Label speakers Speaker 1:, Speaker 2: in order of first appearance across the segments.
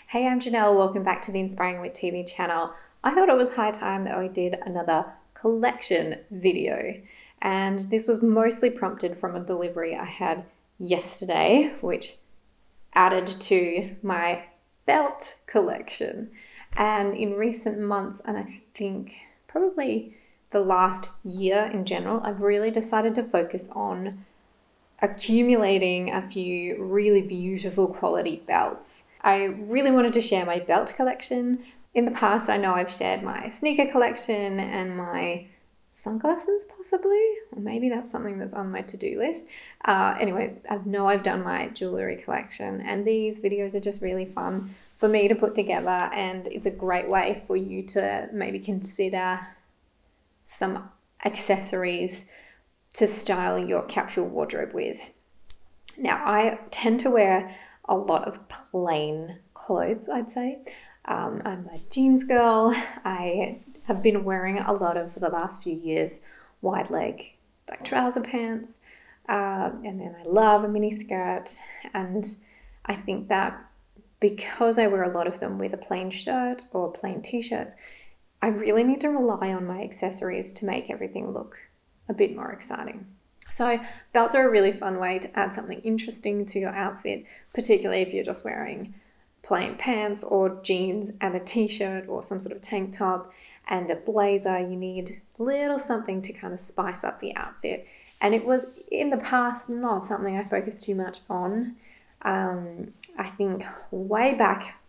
Speaker 1: Hey, I'm Jenelle. Welcome back to the Inspiring Wit TV channel. I thought it was high time that we did another collection video, and this was mostly prompted from a delivery I had yesterday, which added to my belt collection. And in recent months, and I think probably the last year in general, I've really decided to focus on accumulating a few really beautiful quality belts. I really wanted to share my belt collection. In the past, I know I've shared my sneaker collection and my sunglasses possibly, or maybe that's something that's on my to-do list. Anyway, I know I've done my jewelry collection, and these videos are just really fun for me to put together, and it's a great way for you to maybe consider some accessories to style your capsule wardrobe with. Now, I tend to wear a lot of plain clothes, I'd say. I'm a jeans girl. I have been wearing a lot of, for the last few years, wide leg like trouser pants, and then I love a mini skirt, and I think that because I wear a lot of them with a plain shirt or plain t-shirts, I really need to rely on my accessories to make everything look a bit more exciting. So belts are a really fun way to add something interesting to your outfit, particularly if you're just wearing plain pants or jeans and a t-shirt or some sort of tank top and a blazer. You need a little something to kind of spice up the outfit. And it was in the past not something I focused too much on. I think way back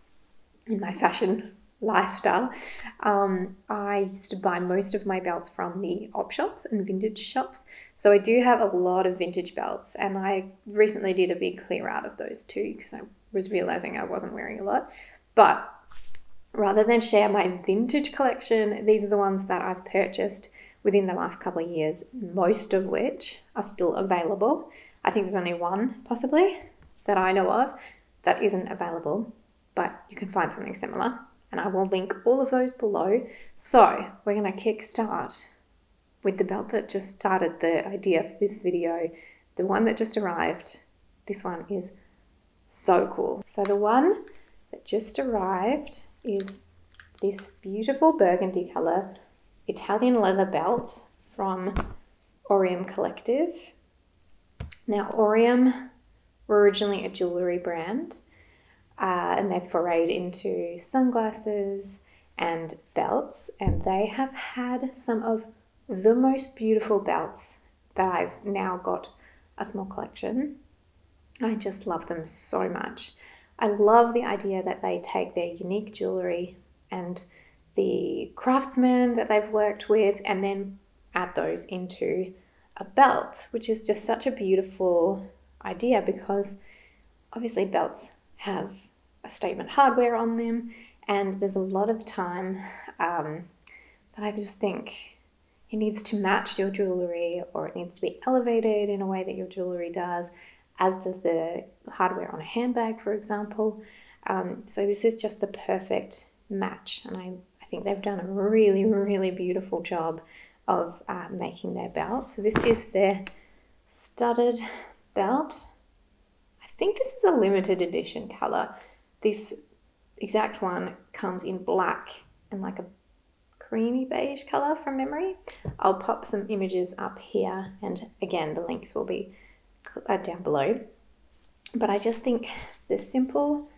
Speaker 1: in my fashion lifestyle, I used to buy most of my belts from the op shops and vintage shops. So I do have a lot of vintage belts, and I recently did a big clear out of those too because I was realizing I wasn't wearing a lot. But rather than share my vintage collection, these are the ones that I've purchased within the last couple of years, most of which are still available. I think there's only one possibly that I know of that isn't available, but you can find something similar. And I will link all of those below. So we're going to kickstart with the belt that just started the idea for this video, the one that just arrived. This one is so cool. So the one that just arrived is this beautiful burgundy color Italian leather belt from Aureum Collective. Now, Aureum were originally a jewelry brand, and they've forayed into sunglasses and belts, and they have had some of the most beautiful belts that I've now got a small collection. I just love them so much. I love the idea that they take their unique jewelry and the craftsmen that they've worked with and then add those into a belt, which is just such a beautiful idea because obviously belts have a statement hardware on them, and there's a lot of time that I just think it needs to match your jewelry, or it needs to be elevated in a way that your jewelry does, as does the hardware on a handbag, for example. So this is just the perfect match, and I think they've done a really, really beautiful job of making their belt. So this is their studded belt. I think this is a limited edition color. This exact one comes in black and like a creamy beige color from memory. I'll pop some images up here, and again the links will be down below. But I just think the simple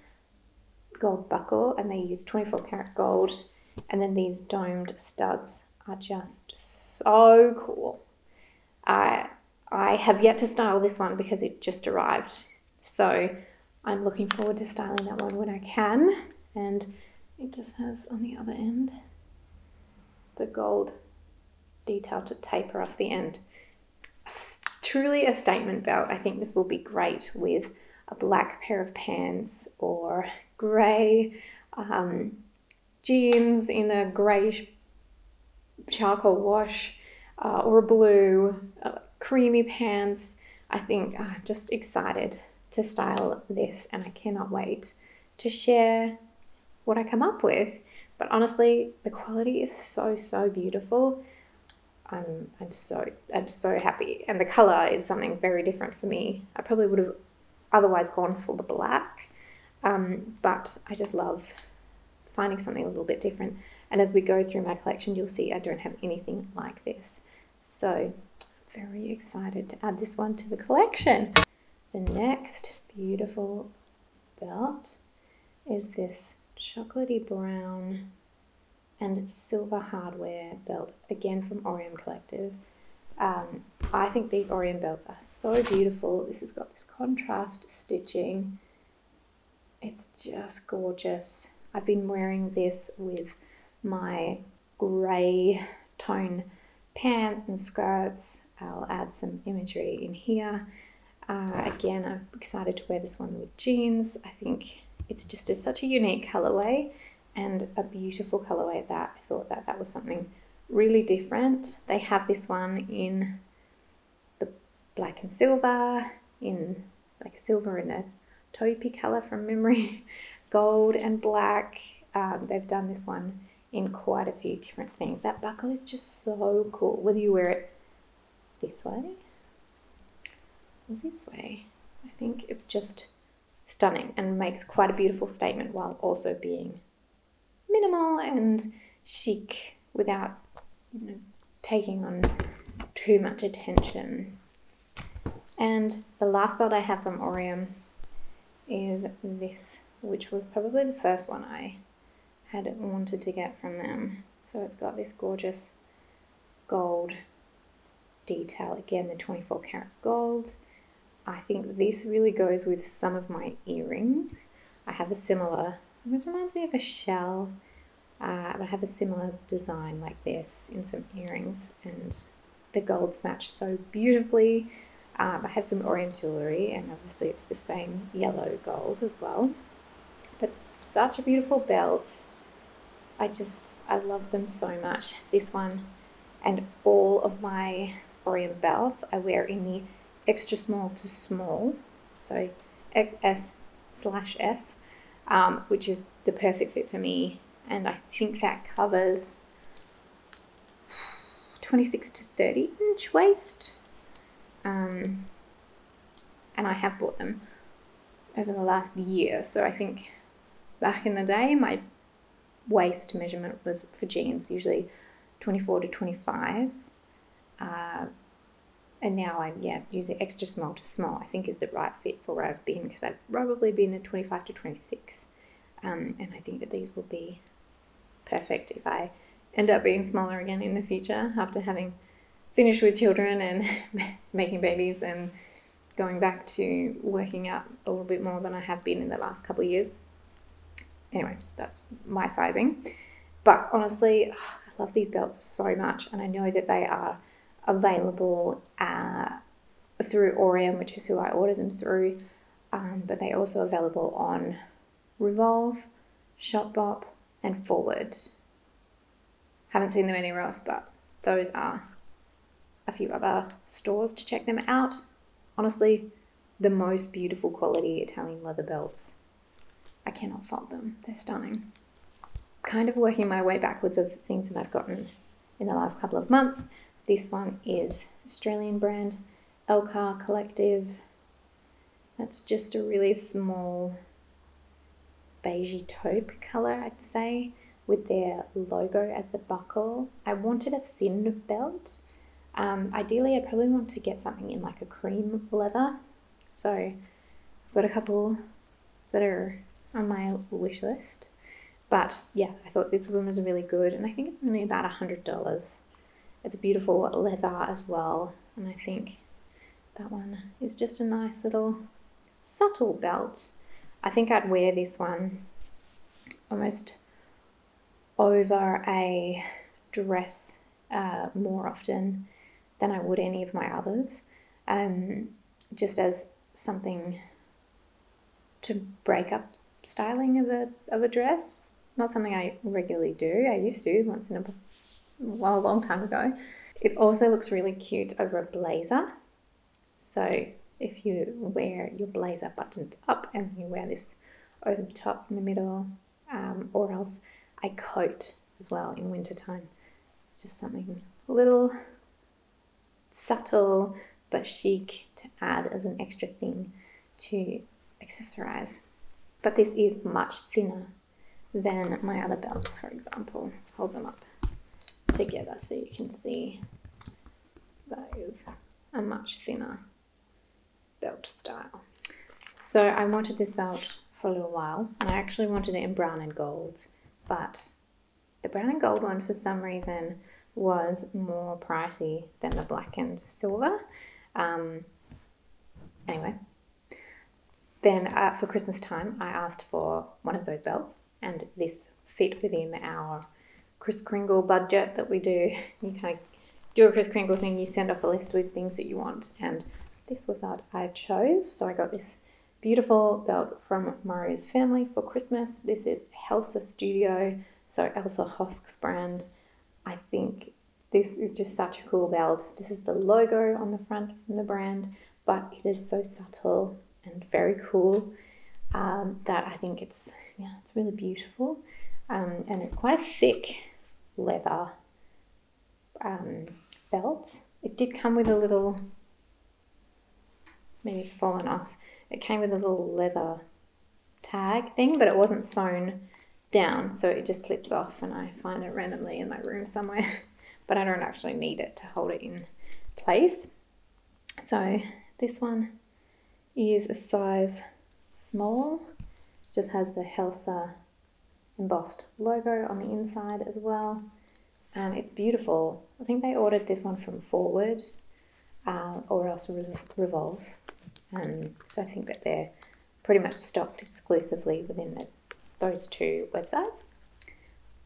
Speaker 1: gold buckle, and they use 24 karat gold, and then these domed studs are just so cool. I have yet to style this one because it just arrived, so I'm looking forward to styling that one when I can. And it just has on the other end the gold detail to taper off the end. Truly a statement belt. I think this will be great with a black pair of pants or grey jeans in a grey charcoal wash, or a blue creamy pants. I think I'm just excited to style this, and I cannot wait to share what I come up with. But honestly, the quality is so beautiful. I'm so happy, and the color is something very different for me. I probably would have otherwise gone for the black, But I just love finding something a little bit different. And as we go through my collection, you'll see I don't have anything like this. So very excited to add this one to the collection. The next beautiful belt is this chocolatey brown and silver hardware belt, again from Aureum Collective. I think these Aureum belts are so beautiful. This has got this contrast stitching. It's just gorgeous. I've been wearing this with my grey tone pants and skirts. I'll add some imagery in here. Again, I'm excited to wear this one with jeans. I think it's just such a unique colorway and a beautiful colorway that I thought that was something really different. They have this one in the black and silver, in like a silver and a taupey color from memory, gold and black. They've done this one in quite a few different things. That buckle is just so cool, whether you wear it this way or this way. I think it's just stunning and makes quite a beautiful statement while also being minimal and chic without, you know, taking on too much attention. And the last belt I have from Aureum is this, which was probably the first one I had wanted to get from them. So it's got this gorgeous gold detail, again the 24 karat gold. I think this really goes with some of my earrings. I have a similar, this reminds me of a shell, but I have a similar design like this in some earrings, and the golds match so beautifully. I have some Aureum jewellery, and obviously it's the same yellow gold as well. But such a beautiful belt. I love them so much. This one and all of my Aureum belts I wear in the extra small to small, so XS/S, which is the perfect fit for me. And I think that covers 26 to 30 inch waist. And I have bought them over the last year. So I think back in the day, my waist measurement was for jeans usually 24 to 25. And now I'm using extra small to small. I think is the right fit for where I've been, because I've probably been at 25 to 26. And I think that these will be perfect if I end up being smaller again in the future after having finished with children and making babies and going back to working out a little bit more than I have been in the last couple of years. Anyway, that's my sizing. But honestly, I love these belts so much, and I know that they are available through Aureum, which is who I order them through, but they're also available on Revolve, Shopbop, and Forward. Haven't seen them anywhere else, but those are a few other stores to check them out. Honestly, the most beautiful quality Italian leather belts. I cannot fault them. They're stunning. Kind of working my way backwards of things that I've gotten in the last couple of months. This one is Australian brand Elka Collective. That's just a really small beigey taupe colour, I'd say, with their logo as the buckle. I wanted a thin belt. Ideally, I'd probably want to get something in like a cream leather. So I've got a couple that are on my wish list. But yeah, I thought this one was really good, and I think it's only about $100. It's a beautiful leather as well, and I think that one is just a nice little subtle belt. I think I'd wear this one almost over a dress more often than I would any of my others, just as something to break up styling of a dress. Not something I regularly do. I used to once in a long time ago. It also looks really cute over a blazer. So if you wear your blazer buttoned up and you wear this over the top in the middle, or else a coat as well in wintertime. It's just something a little subtle but chic to add as an extra thing to accessorize. but this is much thinner than my other belts, for example. Let's hold them up together so you can see that is a much thinner belt style. So I wanted this belt for a little while, and I actually wanted it in brown and gold, but the brown and gold one for some reason was more pricey than the black and silver. Anyway, then for Christmas time I asked for one of those belts, and this fit within our Kris Kringle budget that we do. You kind of do a Kris Kringle thing, you send off a list with things that you want, and this was what I chose. So I got this beautiful belt from Mario's family for Christmas. This is Helsa Studio, so Elsa Hosk's brand. I think this is just such a cool belt. This is the logo on the front from the brand, but it is so subtle and very cool that I think it's really beautiful. And it's quite a thick leather belt. It did come with a little, maybe it's fallen off. It came with a little leather tag thing, but it wasn't sewn down, so it just slips off, and I find it randomly in my room somewhere, but I don't actually need it to hold it in place. So this one is a size small, just has the Helsa embossed logo on the inside as well, and it's beautiful. I think they ordered this one from Forward or else Revolve, so I think that they're pretty much stocked exclusively within those two websites.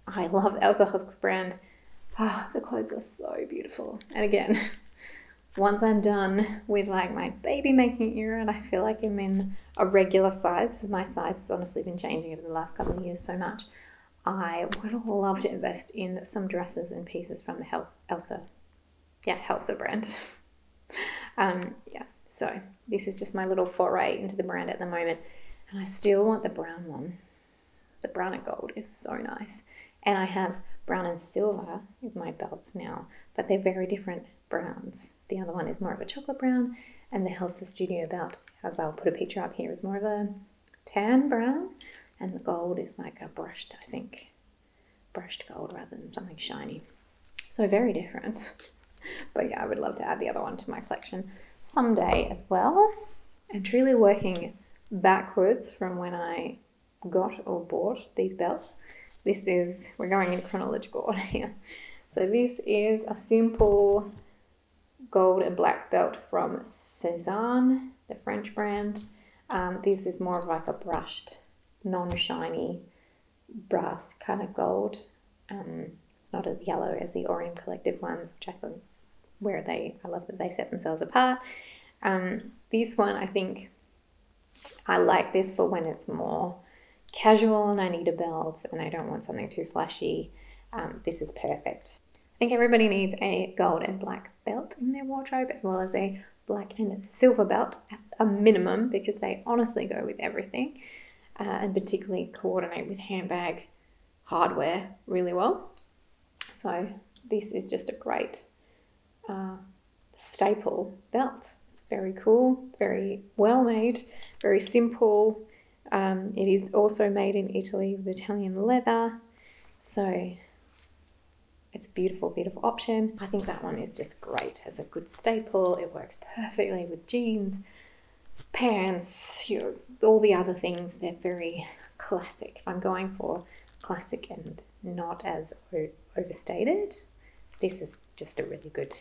Speaker 1: I love Elsa Hosk's brand. The clothes are so beautiful, and again, once I'm done with like my baby making era and I feel like I'm in a regular size, because my size has honestly been changing over the last couple of years so much, I would love to invest in some dresses and pieces from the Helsa brand. So this is just my little foray into the brand at the moment, and I still want the brown one. The brown and gold is so nice, and I have brown and silver with my belts now, but they're very different browns. The other one is more of a chocolate brown, and the Helsa Studio belt, as I'll put a picture up here, is more of a tan brown, and the gold is like a brushed gold rather than something shiny. So very different. But yeah, I would love to add the other one to my collection someday as well. And truly working backwards from when I got or bought these belts, we're going in chronological order here. So this is a simple gold and black belt from Sezane, the French brand. This is more of like a brushed, non-shiny brass kind of gold. It's not as yellow as the Aureum collective ones, which I think I love that they set themselves apart. This one, I think I like this for when it's more casual and I need a belt and I don't want something too flashy. This is perfect. I think everybody needs a gold and black belt in their wardrobe, as well as a black and silver belt at a minimum, because they honestly go with everything, and particularly coordinate with handbag hardware really well. So this is just a great staple belt. It's very cool, very well made, very simple. It is also made in Italy with Italian leather, so it's a beautiful, beautiful option. I think that one is just great as a good staple. It works perfectly with jeans, pants, all the other things. They're very classic. If I'm going for classic and not as overstated, this is just a really good,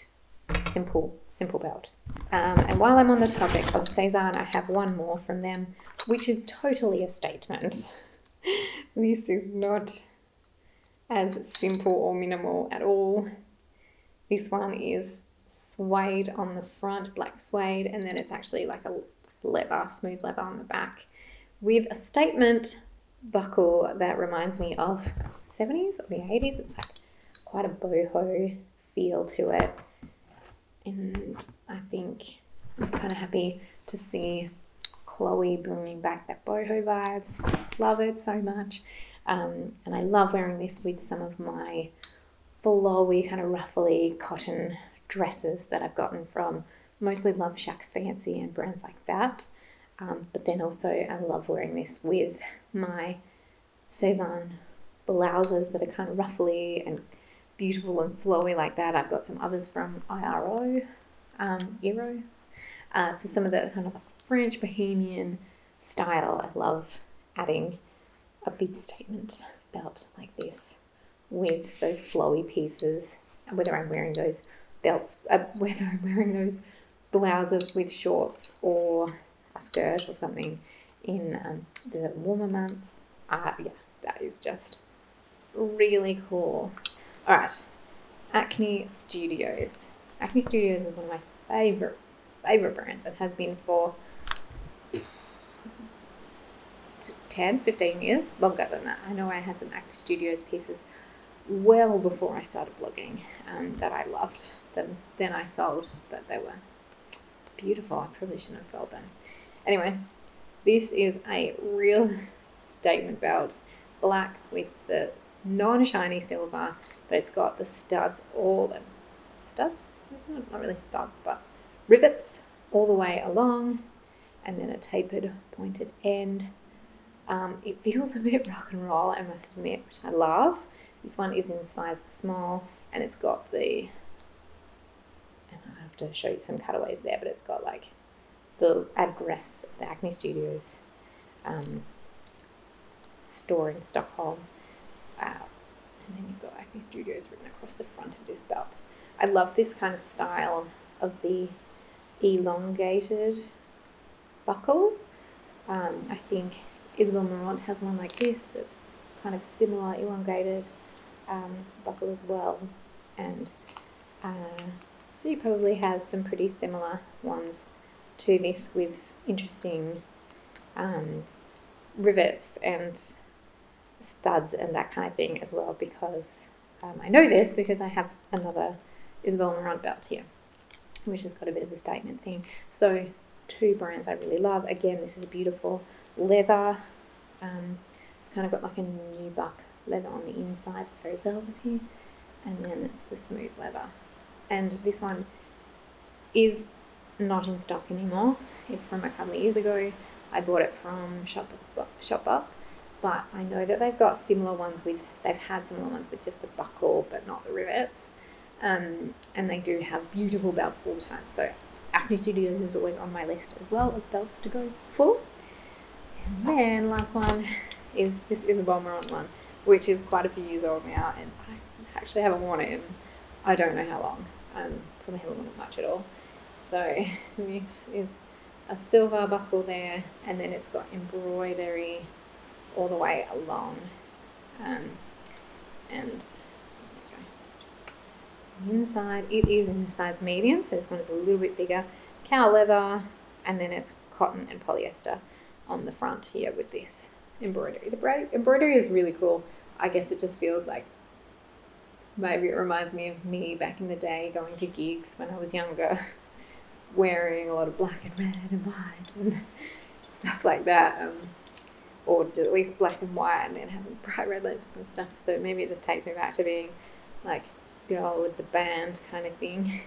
Speaker 1: simple belt. And while I'm on the topic of Sezane, I have one more from them, which is totally a statement. This is not as simple or minimal at all. This one is suede on the front, black suede, and then it's actually like a leather, smooth leather on the back, with a statement buckle that reminds me of the 70s or the 80s. It's like quite a boho feel to it, and I think I'm kind of happy to see Chloe bringing back that boho vibes. Love it so much. And I love wearing this with some of my flowy, kind of ruffly cotton dresses that I've gotten from mostly Love Shack Fancy and brands like that. But then also I love wearing this with my Sezane blouses that are kind of ruffly and beautiful and flowy like that. I've got some others from Eero. So some of the kind of French bohemian style. I love adding a big statement belt like this with those flowy pieces, whether I'm wearing those belts, whether I'm wearing those blouses with shorts or a skirt or something in the warmer months. Yeah, that is just really cool. All right, Acne Studios. Acne Studios is one of my favorite brands and has been for 10, 15 years, longer than that. I know I had some Acne Studios pieces well before I started blogging that I loved. Then I sold, but they were beautiful. I probably shouldn't have sold them. Anyway, this is a real statement belt, black with the non-shiny silver, but it's got the studs, it's not really studs, but rivets all the way along, and then a tapered pointed end. It feels a bit rock and roll, I must admit, which I love. This one is in size small, and it's got and I have to show you some cutaways there, but it's got like the address of the Acne Studios store in Stockholm. And then you've got Acne Studios written across the front of this belt. I love this kind of style of the elongated buckle. I think Isabel Marant has one like this that's kind of similar elongated buckle as well. And she probably has some pretty similar ones to this with interesting rivets and studs and that kind of thing as well, because I know this because I have another Isabel Marant belt here, which has got a bit of a statement thing. So two brands I really love. Again, this is a beautiful leather. It's kind of got like a nubuck leather on the inside. It's very velvety, and then it's the smooth leather. And this one is not in stock anymore. It's from a couple of years ago. I bought it from Shop Up, but I know that they've had similar ones with just the buckle but not the rivets. And they do have beautiful belts all the time. So Acne Studios is always on my list as well of belts to go for. And then last one is this Isabel Marant one, which is quite a few years old now, and I actually haven't worn it in I don't know how long. Probably haven't worn it much at all. So this is a silver buckle there, and then it's got embroidery all the way along. And inside it is in a size medium, so this one is a little bit bigger. Cow leather, and then it's cotton and polyester on the front here with this embroidery. The embroidery is really cool. I guess it just feels like maybe it reminds me of me back in the day going to gigs when I was younger, wearing a lot of black and red and white and stuff like that, or at least black and white, and then having bright red lips and stuff. So maybe it just takes me back to being like girl with the band kind of thing,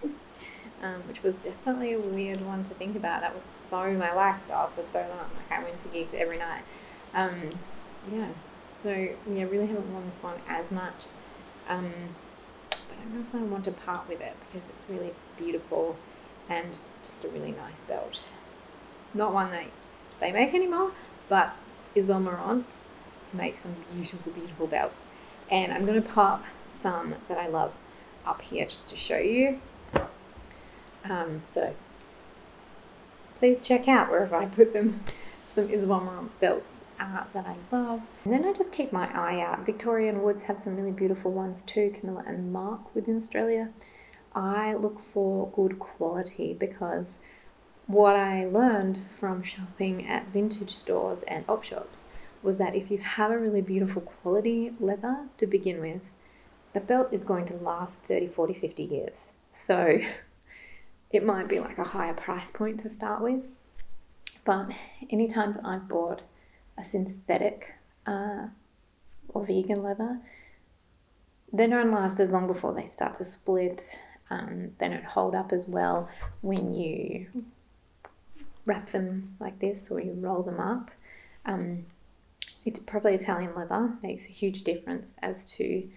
Speaker 1: which was definitely a weird one to think about. That was so my lifestyle for so long. Like I went to gigs every night. Really haven't worn this one as much. But I don't know if I want to part with it because it's really beautiful and just a really nice belt. Not one that they make anymore, but Isabel Marant makes some beautiful, beautiful belts. And I'm going to pop some that I love up here just to show you. So please check out wherever I put them, some Isabel Marant belts that I love. And then I just keep my eye out. Victoria and Woods have some really beautiful ones too, Camilla and Mark within Australia. I look for good quality because what I learned from shopping at vintage stores and op shops was that if you have a really beautiful quality leather to begin with, the belt is going to last 30, 40, 50 years. So it might be like a higher price point to start with, but anytime that I've bought a synthetic or vegan leather, they don't last as long before they start to split. They don't hold up as well when you wrap them like this or you roll them up. It's probably Italian leather, makes a huge difference as to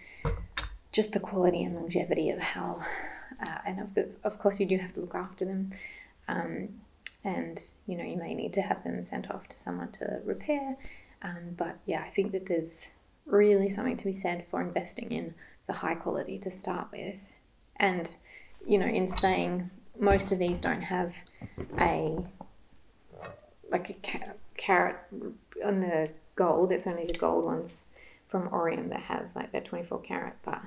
Speaker 1: just the quality and longevity of how, and of course you do have to look after them, and you know, you may need to have them sent off to someone to repair, but yeah, I think that there's really something to be said for investing in the high quality to start with. And you know, in saying most of these don't have a carat on the gold, it's only the gold ones from Aureum that has like that 24 carat, but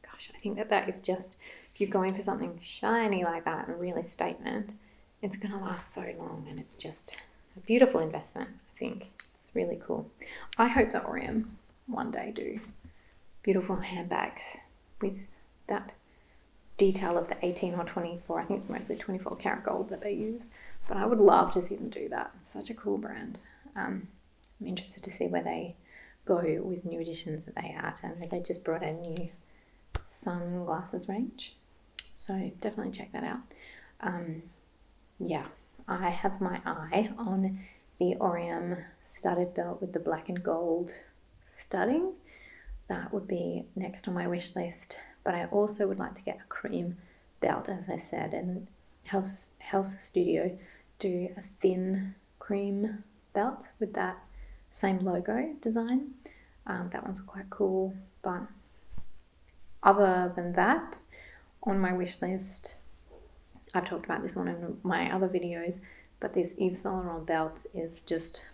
Speaker 1: gosh, I think that is just, if you're going for something shiny like that and really statement, it's going to last so long, and it's just a beautiful investment. I think it's really cool. I hope that Aureum one day do beautiful handbags with that detail of the 18 or 24. I think it's mostly 24 karat gold that they use, but I would love to see them do that. It's such a cool brand. I'm interested to see where they go with new additions that they add, and they just brought a new sunglasses range, so definitely check that out. Yeah, I have my eye on the Aureum studded belt with the black and gold studding. That would be next on my wish list, but I also would like to get a cream belt, as I said, and Helsa Studio do a thin cream belt with that same logo design. That one's quite cool, but other than that, on my wish list, I've talked about this one in my other videos, but this Yves Saint Laurent belt is just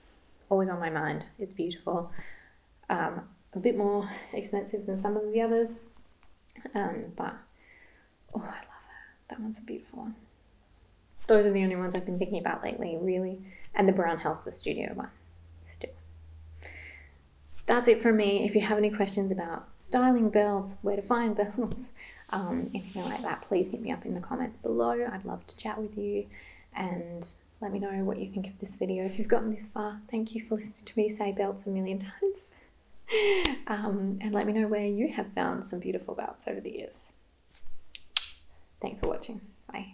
Speaker 1: always on my mind. It's beautiful. A bit more expensive than some of the others, but oh, I love it. That one's a beautiful one. Those are the only ones I've been thinking about lately, really, and the brown Helsa Studio one still. That's it from me. If you have any questions about styling belts, where to find belts, anything like that, please hit me up in the comments below. I'd love to chat with you, and let me know what you think of this video. If you've gotten this far, thank you for listening to me say belts a million times. And let me know where you have found some beautiful belts over the years. Thanks for watching. Bye.